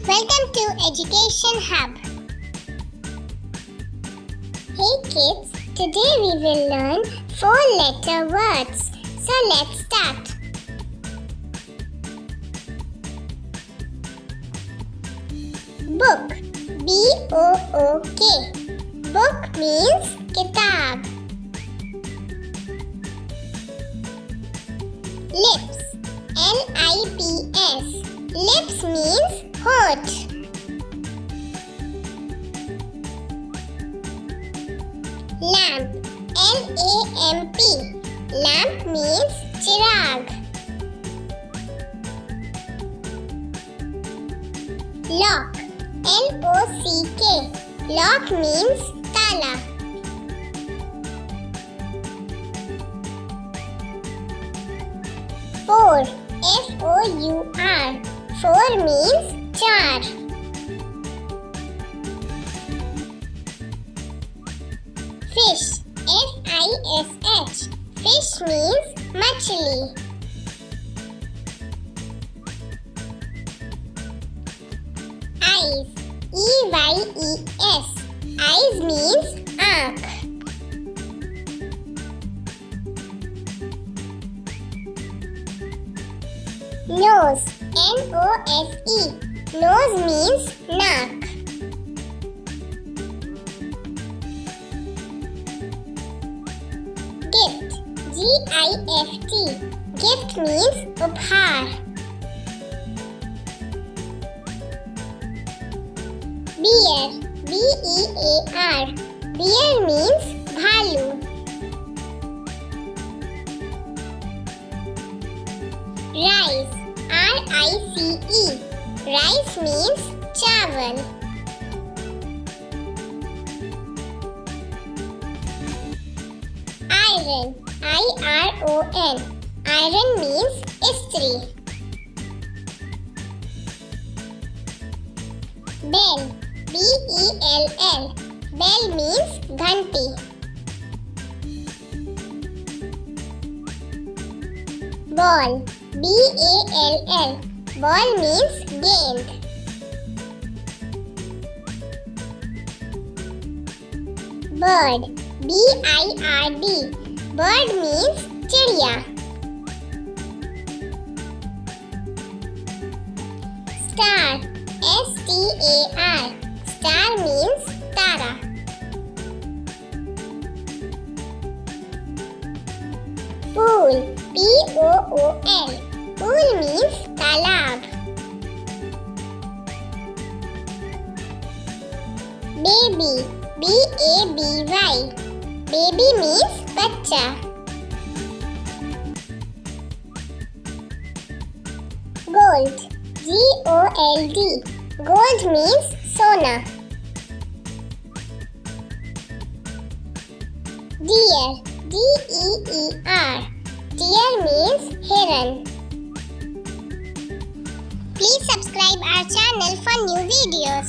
Welcome to Education Hub. Hey kids, today we will learn 4-letter words. So let's start. Book, B-O-O-K. Book means kitab. Lips, L-I-P-S. Lips means hoठ. Lamp, L-A-M-P. Lamp means chirag. Lock, L-O-C-K. Lock means tala. Four, F-O-U-R. Four means char. Fish, F-I-S-H. Fish means machli. Eyes, E-Y-E-S. Eyes means aankh. Nose, N-O-S-E. Nose means naak. Gift, G-I-F-T. Gift means uphaar. Bear, B-E-A-R. Bear means bhalu. Rice, R-I-C-E. Rice means chawal. Iron, I-R-O-N. Iron means istri. Bell, B-E-L-L. Bell means ghanti. Ball, B-A-L-L. Ball means gend. Bird, B-I-R-D. Bird means chidiya. Star, S-T-A-R. Star means tara. Pool, P-O-O-L. Pool means talab. Baby, B-A-B-Y. Baby means bachcha. Gold, G-O-L-D. Gold means sona. Deer, D-E-E-R. Deer means heron. Please subscribe our channel for new videos.